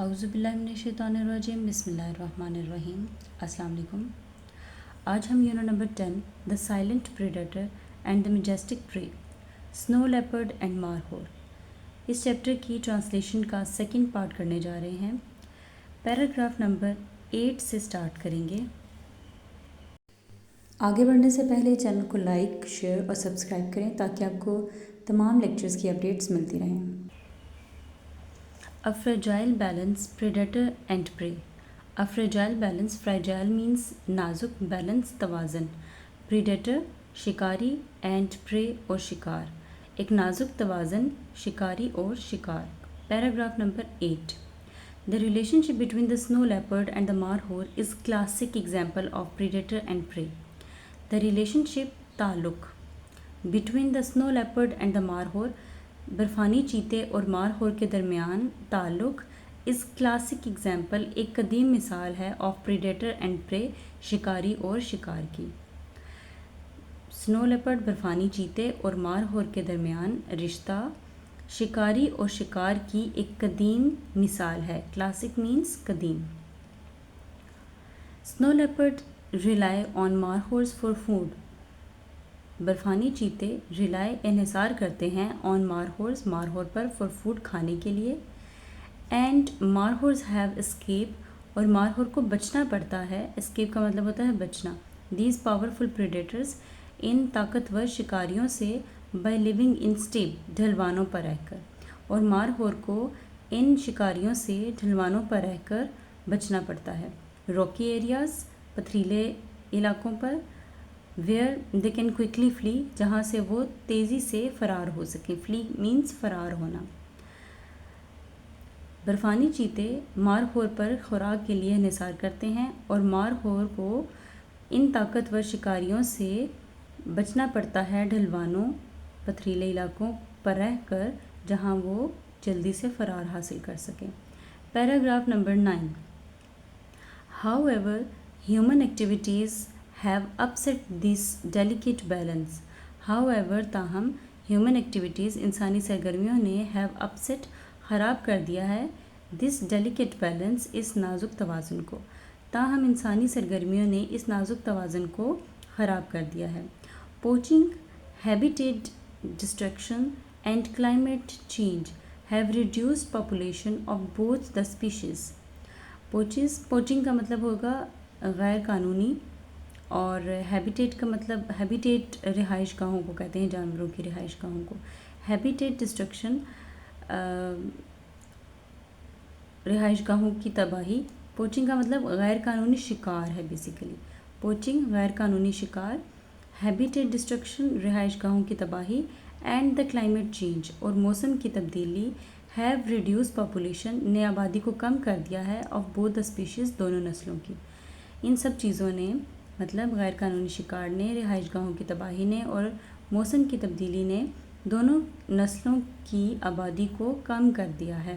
اعوذ باللہ من الشیطان الرجیم، بسم اللہ الرحمن الرحیم۔ السلام علیکم۔ آج ہم unit number 10 the silent predator and the majestic prey, snow leopard and markhor, اس چیپٹر کی ٹرانسلیشن کا سیکنڈ پارٹ کرنے جا رہے ہیں۔ پیراگراف نمبر 8 سے سٹارٹ کریں گے۔ آگے بڑھنے سے پہلے چینل کو لائک، شیئر اور سبسکرائب کریں تاکہ آپ کو تمام لیکچرز کی اپڈیٹس ملتی رہیں۔ A fragile balance, predator and prey. A fragile balance, fragile means نازک، balance توازن، predator شکاری and prey اور شکار، ایک نازک توازن شکاری اور شکار۔ Paragraph number 8. The relationship between the snow leopard and the markhor is classic example of predator and prey. The relationship تعلق between the snow leopard and the markhor، برفانی چیتے اور مارہور کے درمیان تعلق، اس کلاسک ایگزامپل ایک قدیم مثال ہے آف پریڈیٹر اینڈ پرے، شکاری اور شکار کی۔ سنو لیپرڈ برفانی چیتے اور مارہور کے درمیان رشتہ شکاری اور شکار کی ایک قدیم مثال ہے۔ کلاسک مینس قدیم۔ Snow leopard rely on markhors for food, برفانی چیتے ریلائی انحصار کرتے ہیں آن مارہورز، مارہور پر، فار فوڈ کھانے کے لیے، اینڈ مارہورز ہیو اسکیپ، اور مارہور کو بچنا پڑتا ہے، اسکیپ کا مطلب ہوتا ہے بچنا، دیز پاورفل پریڈیٹرز، ان طاقتور شکاریوں سے، بائی لیونگ ان اسٹیپ، ڈھلوانوں پر رہ کر، اور مارہور کو ان شکاریوں سے ڈھلوانوں پر رہ کر بچنا پڑتا ہے، راکی ایریاز، پتھریلے علاقوں پر، ویئر دے کین کوئکلی فلی، جہاں سے وہ تیزی سے فرار ہو سکیں، فلی مینس فرار ہونا۔ برفانی چیتے مارہور پر خوراک کے لیے انحصار کرتے ہیں اور مارہور کو ان طاقتور شکاریوں سے بچنا پڑتا ہے ڈھلوانوں، پتھریلے علاقوں پر رہ کر، جہاں وہ جلدی سے فرار حاصل کر سکیں۔ Paragraph number 9. However, human activities have upset this delicate balance. However, تاہم human activities، انسانی سرگرمیوں نے have upset، خراب کر دیا ہے this delicate balance، اس نازک توازن کو، تاہم انسانی سرگرمیوں نے اس نازک توازن کو خراب کر دیا ہے۔ Poaching, habitat destruction and climate change have reduced population of both the species. پوچنگ کا مطلب ہوگا غیر قانونی، اور ہیبیٹیٹ کا مطلب، ہیبیٹیٹ رہائش گاہوں کو کہتے ہیں، جانوروں کی رہائش گاہوں کو۔ ہیبیٹیٹ ڈسٹرکشن رہائش گاہوں کی تباہی۔ پوچنگ کا مطلب غیر قانونی شکار ہے بیسیکلی، پوچنگ غیر قانونی شکار، ہیبیٹیٹ ڈسٹرکشن رہائش گاہوں کی تباہی، اینڈ دا کلائمیٹ چینج، اور موسم کی تبدیلی، ہیو ریڈیوس پاپولیشن، نے آبادی کو کم کر دیا ہے، آف بوتھ دا اسپیشیز، دونوں نسلوں کی۔ ان سب چیزوں نے، مطلب غیر قانونی شکار نے، رہائش گاہوں کی تباہی نے اور موسم کی تبدیلی نے دونوں نسلوں کی آبادی کو کم کر دیا ہے۔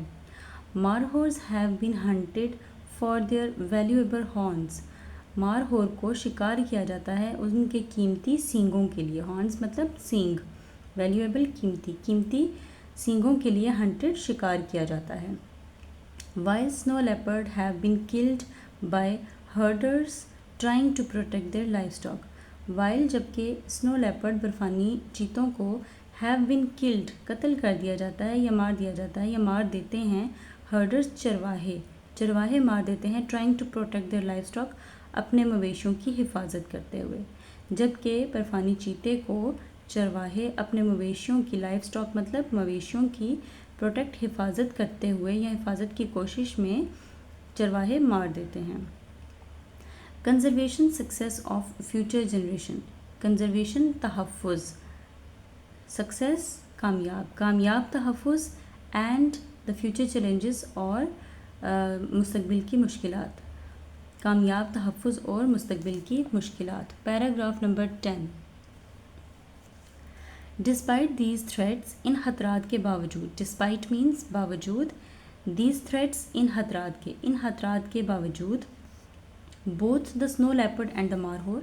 Markhors have been hunted for their valuable horns, markhor کو شکار کیا جاتا ہے ان کے قیمتی سینگوں کے لیے، ہارنز مطلب سینگ، ویلیویبل قیمتی، قیمتی سینگوں کے لیے ہنٹڈ شکار کیا جاتا ہے۔ While snow leopard have been killed by herders trying to protect their livestock, while جبکہ سنو لیپرڈ برفانی چیتوں کو ہیو بین کلڈ قتل کر دیا جاتا ہے یا مار دیا جاتا ہے یا مار دیتے ہیں، ہرڈرز چرواہے مار دیتے ہیں، trying to protect their livestock, اپنے مویشیوں کی حفاظت کرتے ہوئے، جبکہ برفانی چیتے کو چرواہے اپنے مویشیوں کی، لائف اسٹاک مطلب مویشیوں کی پروٹیکٹ، حفاظت کرتے ہوئے یا حفاظت کی کوشش میں چرواہے مار دیتے ہیں۔ Conservation success of future generation, conservation تحفظ، سکسیس کامیاب تحفظ، اینڈ دا فیوچر چیلنجز، اور مستقبل کی مشکلات، کامیاب تحفظ اور مستقبل کی مشکلات۔ Paragraph number 10. Despite these threats, ان خطرات کے باوجود، ڈسپائٹ مینس باوجود، دیز تھریٹس ان خطرات کے باوجود، both the snow leopard and the مارہور،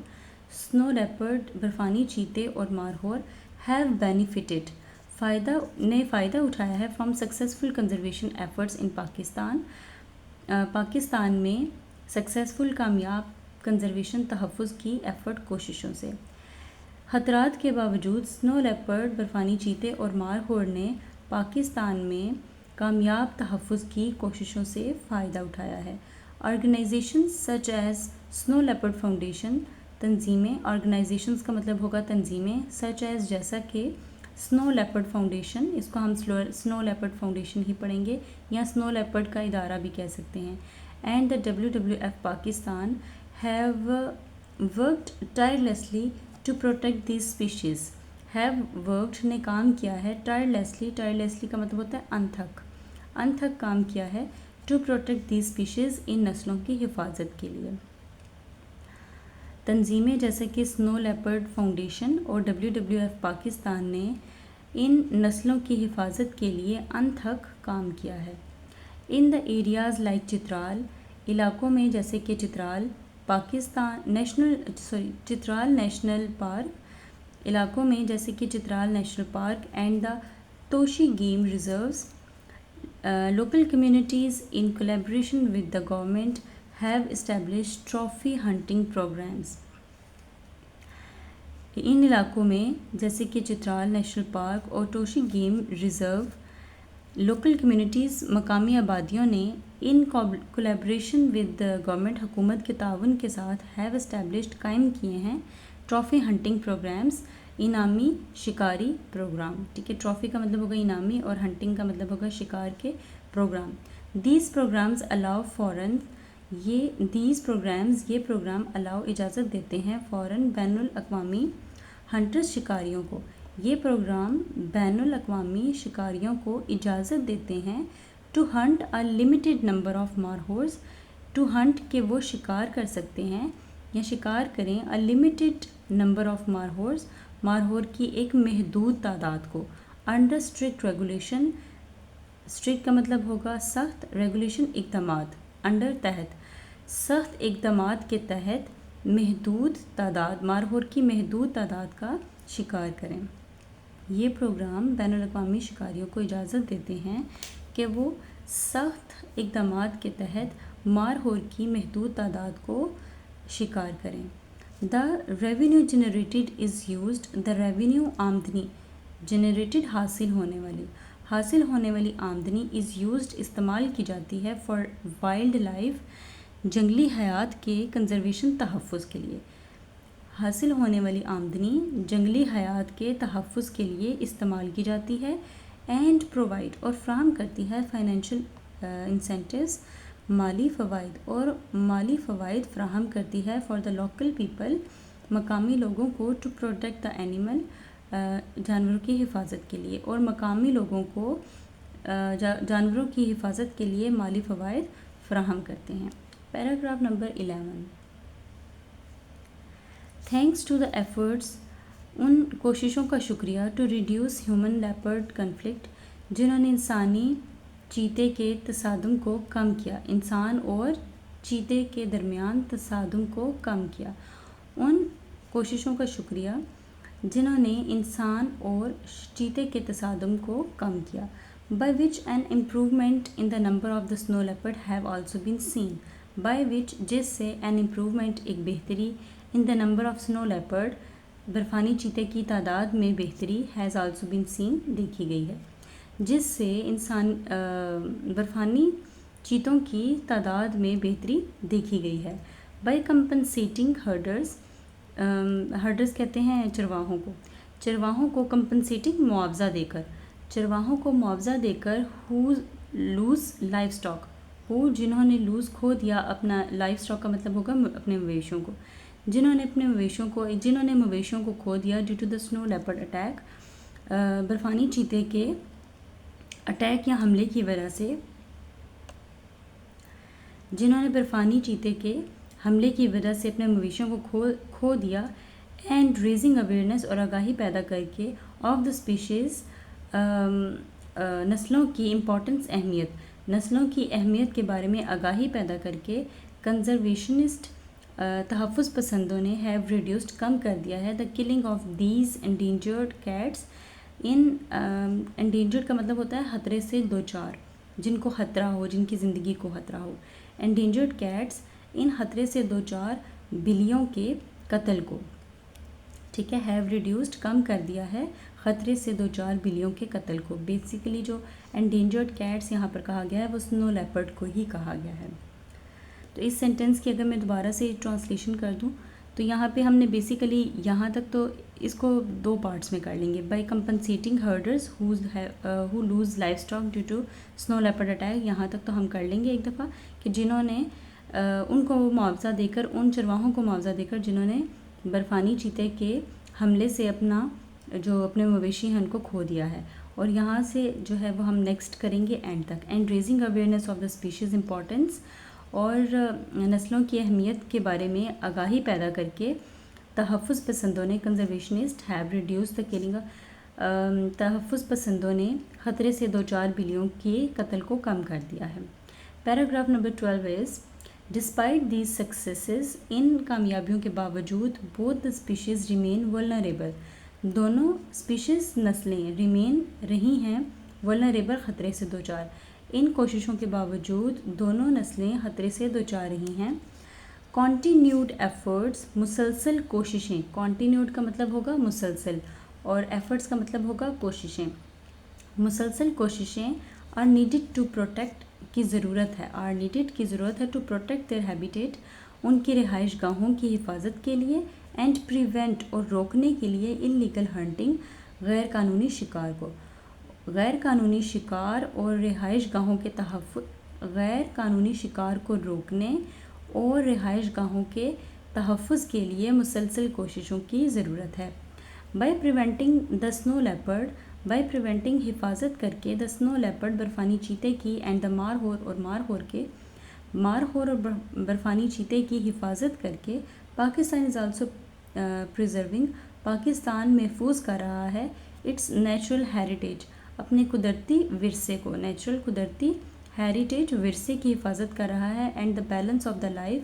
سنو لیپرڈ برفانی چیتے اور مارہور، ہیو بینیفٹڈ، فائدہ اٹھایا ہے فرام سکسیزفل کنزرویشن ایفرٹس ان پاکستان، پاکستان میں سکسیزفل کامیاب کنزرویشن تحفظ کی کوششوں سے۔ خطرات کے باوجود سنو لیپرڈ برفانی چیتے اور مارخور نے پاکستان میں کامیاب تحفظ کی کوششوں سے فائدہ اٹھایا ہے۔ آرگنائزیشن سچ ایز سنو لیپرڈ فاؤنڈیشن، تنظیمیں، آرگنائزیشنز کا مطلب ہوگا تنظیمیں، سچ ایز جیسا کہ سنو لیپرڈ فاؤنڈیشن، اس کو ہم سنو لیپرڈ فاؤنڈیشن ہی پڑھیں گے یا سنو لیپرڈ کا ادارہ بھی کہہ سکتے ہیں، and the WWF Pakistan have worked tirelessly to protect these species. Have worked نے کام کیا ہے، ٹائرلیسلی کا مطلب ہوتا ہے انتھک کام کیا ہے، ٹو پروٹیکٹ دیز اسپیشیز، ان نسلوں کی حفاظت کے لیے۔ تنظیمیں جیسے کہ سنو لیپرڈ فاؤنڈیشن اور WWF پاکستان نے ان نسلوں کی حفاظت کے لیے انتھک کام کیا ہے۔ ان دا ایریاز لائک چترال، علاقوں میں جیسے کہ چترال نیشنل پارک، علاقوں میں جیسے کہ Chitral national park and the Toshi game reserves, local communities in collaboration with the government have established trophy hunting programs۔ ان علاقوں میں جیسے کہ چترال نیشنل پارک اور توشی گیم ریزرو، لوکل کمیونٹیز مقامی آبادیوں نے ان کولیبریشن ود گورنمنٹ حکومت کے تعاون کے ساتھ ہیو اسٹیبلشڈ قائم کیے ہیں ٹرافی ہنٹنگ پروگرامز، انعامی شکاری پروگرام۔ ٹھیک ہے، ٹرافی کا مطلب ہوگا انعامی اور ہنٹنگ کا مطلب ہوگا شکار کے پروگرام۔ دیز پروگرامز الاؤ فوراً، یہ پروگرام الاؤ اجازت دیتے ہیں فوراً بین الاقوامی ہنٹرز شکاریوں کو، یہ پروگرام بین الاقوامی شکاریوں کو اجازت دیتے ہیں to hunt a limited number of markhors, to hunt کہ وہ شکار کر سکتے ہیں یا شکار کریں a limited number of markhors, markhor کی ایک محدود تعداد کو، انڈر اسٹرکٹ ریگولیشن، اسٹرکٹ کا مطلب ہوگا سخت، ریگولیشن اقدامات، انڈر تحت، سخت اقدامات کے تحت محدود تعداد، مارہور کی محدود تعداد کا شکار کریں۔ یہ پروگرام بین الاقوامی شکاریوں کو اجازت دیتے ہیں کہ وہ سخت اقدامات کے تحت مارہور کی محدود تعداد کو شکار کریں۔ دا revenue generated is used, the revenue آمدنی، جنریٹڈ حاصل ہونے والی آمدنی از یوزڈ استعمال کی جاتی ہے فار وائلڈ لائف، جنگلی حیات کے کنزرویشن تحفظ کے لیے۔ حاصل ہونے والی آمدنی جنگلی حیات کے تحفظ کے لیے استعمال کی جاتی ہے، اینڈ پرووائڈ اور فراہم کرتی ہے فائنینشیل انسینٹیوز، مالی فوائد فراہم کرتی ہے فار دا لوکل پیپل، مقامی لوگوں کو، ٹو پروٹیکٹ دا اینیمل، جانوروں کی حفاظت کے لیے، اور مقامی لوگوں کو جانوروں کی حفاظت کے لیے مالی فوائد فراہم کرتے ہیں۔ Paragraph number 11، thanks to the efforts, ان کوششوں کا شکریہ، to reduce human leopard conflict, جنہوں نے انسانی چیتے کے تصادم کو کم کیا، انسان اور چیتے کے درمیان تصادم کو کم کیا، ان کوششوں کا شکریہ جنہوں نے انسان اور چیتے کے تصادم کو کم کیا، by which an improvement in the number of the snow leopard have also been seen, by which جس سے، این امپروومنٹ ایک بہتری، in the number of snow leopard برفانی چیتے کی تعداد میں بہتری، ہیز آلسو بین سین دیکھی گئی ہے، جس سے برفانی چیتوں کی تعداد میں بہتری دیکھی گئی ہے۔ بائی کمپنسیٹنگ ہرڈرز کہتے ہیں چرواہوں کو کمپنسیٹنگ معاوضہ دے کر ہو لوز لائف اسٹاک، جنہوں نے لوز کھو دیا اپنا، لائف اسٹاک کا مطلب ہوگا اپنے مویشوں کو، جنہوں نے مویشوں کو کھو دیا due to the snow leopard attack, برفانی چیتے کے اٹیک یا حملے کی وجہ سے، جنہوں نے برفانی چیتے کے حملے کی وجہ سے اپنے مویشوں کو کھو دیا، اینڈ ریزنگ اویئرنیس اور آگاہی پیدا کر کے، آف دا اسپیشیز، نسلوں کی امپورٹنس، نسلوں کی اہمیت کے بارے میں آگاہی پیدا کر کے، کنزرویشنسٹ تحفظ پسندوں نے ہیو ریڈیوسڈ کم کر دیا ہے the killing of these endangered cats, endangered کا مطلب ہوتا ہے خطرے سے دوچار، جن کو خطرہ ہو، جن کی زندگی کو خطرہ ہو. انڈینجرڈ کیٹس، ان خطرے سے دو چار بلیوں کے قتل کو، ٹھیک ہے، ہیو ریڈیوسڈ کم کر دیا ہے خطرے سے دو چار بلیوں کے قتل کو. بیسیکلی جو انڈینجرڈ کیٹس یہاں پر کہا گیا ہے وہ سنو لیپرڈ کو ہی کہا گیا ہے. تو اس سینٹنس کی اگر میں دوبارہ سے ٹرانسلیشن کر دوں تو یہاں پہ ہم نے بیسیکلی یہاں تک تو اس کو دو پارٹس میں کر لیں گے. By compensating herders who lose livestock due to snow leopard attack, یہاں تک تو ہم کر لیں گے ایک دفعہ کہ جنہوں نے ان کو معاوضہ دے کر، ان چرواہوں کو معاوضہ دے کر جنہوں نے برفانی چیتے کے حملے سے اپنے مویشی ہیں ان کو کھو دیا ہے. اور یہاں سے جو ہے وہ ہم نیکسٹ کریں گے اینڈ تک. And raising awareness of the species importance, اور نسلوں کی اہمیت کے بارے میں آگاہی پیدا کر کے تحفظ پسندوں نے کنزرویشنسٹ ہیو ریڈیوس دا کلنگ، تحفظ پسندوں نے خطرے سے دو چار بلیوں کے قتل کو کم کر دیا ہے. Paragraph number 12 is despite these successes, ان کامیابیوں کے باوجود both the species remain vulnerable, دونوں اسپیشیز نسلیں ریمین رہی ہیں ولنریبل خطرے سے دو چار، ان کوششوں کے باوجود دونوں نسلیں خطرے سے دو چار رہی ہیں. کانٹینیوڈ ایفرٹس، مسلسل کوششیں، کانٹینیوڈ کا مطلب ہوگا مسلسل اور ایفرٹس کا مطلب ہوگا کوششیں، مسلسل کوششیں آر نیڈڈ ٹو پروٹیکٹ کی ضرورت ہے، آر نیڈڈ کی ضرورت ہے ٹو پروٹیکٹ دیئر ہیبیٹیٹ، ان کی رہائش گاہوں کی حفاظت کے لیے، اینڈ پریونٹ اور روکنے کے لیے انلیگل ہنٹنگ، غیر قانونی شکار کو. غیر قانونی شکار اور رہائش گاہوں کے تحفظ، غیر قانونی شکار کو روکنے اور رہائش گاہوں کے تحفظ کے لیے مسلسل کوششوں کی ضرورت ہے. By preventing the snow leopard, by preventing حفاظت کر کے دا سنو لیپرڈ برفانی چیتے کی، اینڈ دا مارہور اور مارہور اور برفانی چیتے کی حفاظت کر کے، پاکستان از آلسو پریزرونگ، پاکستان محفوظ کر رہا ہے اٹس نیچرل ہیریٹیج، اپنے قدرتی ورثے کو، نیچرل قدرتی ہیریٹیج ورثے کی حفاظت کر رہا ہے، and the balance of the life,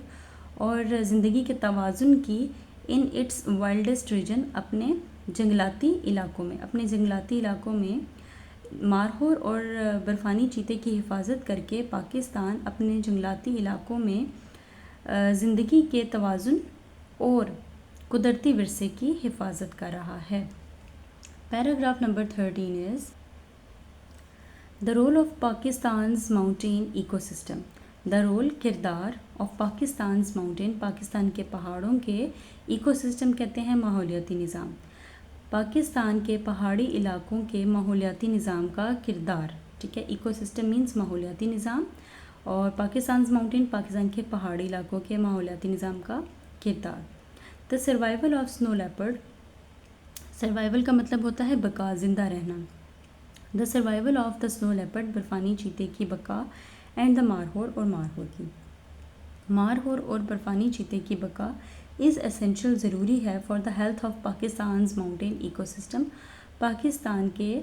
اور زندگی کے توازن کی، ان اٹس وائلڈسٹ ریجن، اپنے جنگلاتی علاقوں میں مارہور اور برفانی چیتے کی حفاظت کر کے پاکستان اپنے جنگلاتی علاقوں میں زندگی کے توازن اور قدرتی ورثے کی حفاظت کر رہا ہے. Paragraph number 13 is the role of Pakistan's mountain ecosystem, the role کردار آف پاکستانز ماؤنٹین، پاکستان کے پہاڑوں کے ایکو سسٹم کہتے ہیں ماحولیاتی نظام، پاکستان کے پہاڑی علاقوں کے ماحولیاتی نظام کا کردار، ٹھیک ہے، ایکو سسٹم مینس ماحولیاتی نظام، اور پاکستانز ماؤنٹین پاکستان کے پہاڑی علاقوں کے ماحولیاتی نظام کا کردار. دا survival of snow leopard, survival کا مطلب ہوتا ہے بقا، زندہ رہنا. دا survival of the snow leopard, برفانی چیتے کی بقا، اینڈ دا مارہور اور مارہور اور برفانی چیتے کی بقا از اسینشیل، ضروری ہے، for the health of Pakistan's mountain ecosystem, Pakistan کے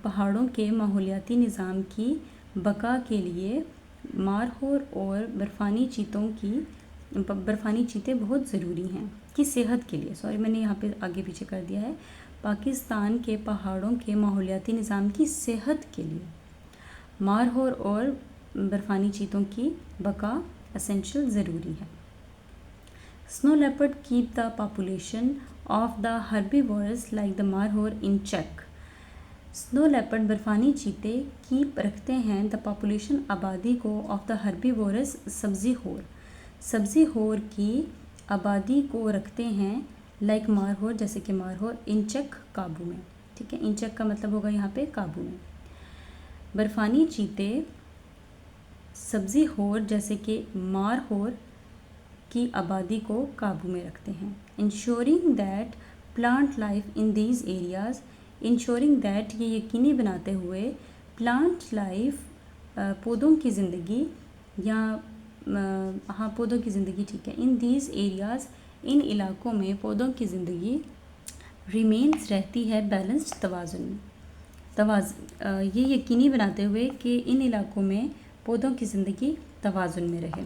پہاڑوں کے ماحولیاتی نظام کی بقا کے لیے مارہور اور برفانی چیتے بہت ضروری ہیں، کی صحت کے لیے، سوری میں نے یہاں پہ آگے پیچھے کر دیا ہے، پاکستان کے پہاڑوں کے ماحولیاتی نظام کی صحت کے لیے مارہور اور برفانی چیتوں کی بقا اسینشیل، ضروری ہے. Snow leopard keep the population of the herbivores like the markhor in check. Snow leopard برفانی چیتے keep رکھتے ہیں the population آبادی کو of the herbivores سبزی خور کی آبادی کو رکھتے ہیں like markhor جیسے کہ markhor in check قابو میں، ٹھیک ہے، in check کا مطلب ہوگا یہاں پہ قابو میں. برفانی چیتے سبزی خور جیسے کہ مارہور کی آبادی کو قابو میں رکھتے ہیں. Ensuring that plant life in these areas, ensuring that یہ یقینی بناتے ہوئے، پلانٹ لائف پودوں کی زندگی، یا پودوں کی زندگی، ٹھیک ہے، ان دیز ایریاز ان علاقوں میں پودوں کی زندگی ریمینز رہتی ہے بیلنسڈ توازن میں، یہ یقینی بناتے ہوئے کہ ان علاقوں میں پودوں کی زندگی توازن میں رہے.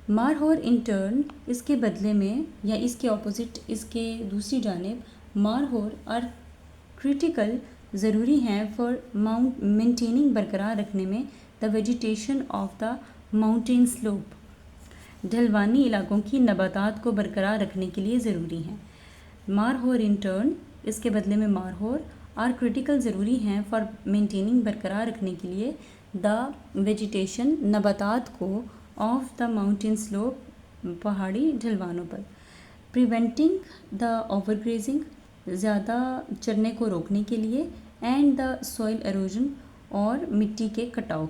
مارہور ان ٹرن، اس کے بدلے میں یا اس کے اپوزٹ، اس کے دوسری جانب، مارہور آر کریٹیکل ضروری ہیں فار مینٹیننگ برقرار رکھنے میں the vegetation of the mountain slope, ڈھلوانی علاقوں کی نباتات کو برقرار رکھنے کے لیے ضروری ہیں. مارہور ان ٹرن، اس کے بدلے میں مارہور آر کریٹیکل، ضروری ہیں فار مینٹیننگ برقرار رکھنے کے لیے دا ویجیٹیشن، نباتات کو آف دا ماؤنٹین سلوپ، پہاڑی ڈھلوانوں پر. پریونٹنگ دا اوور گریزنگ، زیادہ چرنے کو روکنے کے لیے. اینڈ دا سوئل ایروژن، اور مٹی کے کٹاؤ.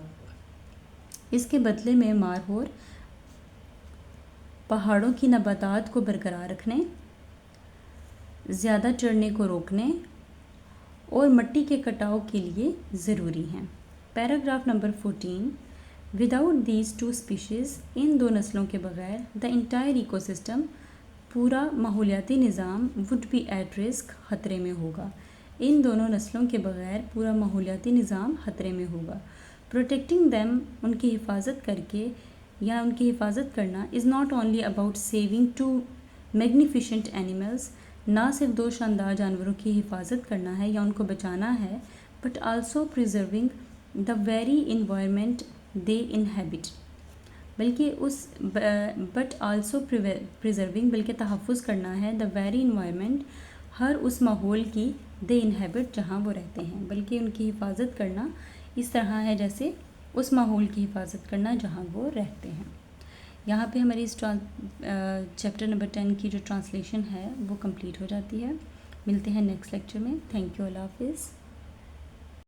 اس کے بدلے میں مارہور پہاڑوں کی نباتات کو برقرار رکھنے، زیادہ چڑھنے کو روکنے اور مٹی کے کٹاؤ کے لیے ضروری ہیں. Paragraph number 14. Without these two species, ان دو نسلوں کے بغیر دا انٹائر ایکو سسٹم، پورا ماحولیاتی نظام وڈ بی ایٹ رسک، خطرے میں ہوگا. ان دونوں نسلوں کے بغیر پورا ماحولیاتی نظام خطرے میں ہوگا. پروٹیکٹنگ دیم، ان کی حفاظت کر کے یا ان کی حفاظت کرنا، is not only about saving two magnificent animals, نہ صرف دو شاندار جانوروں کی حفاظت کرنا ہے یا ان کو بچانا ہے، but also preserving the very environment they inhabit, بلکہ تحفظ کرنا ہے دا ویری انوائرمنٹ، ہر اس ماحول کی، دے انہیبٹ، جہاں وہ رہتے ہیں، بلکہ ان کی حفاظت کرنا اس طرح ہے جیسے اس ماحول کی حفاظت کرنا جہاں وہ رہتے ہیں. یہاں پہ ہماری اس چیپٹر نمبر 10 کی جو ٹرانسلیشن ہے وہ کمپلیٹ ہو جاتی ہے. ملتے ہیں نیکسٹ لیکچر میں. Thank you. اللہ حافظ.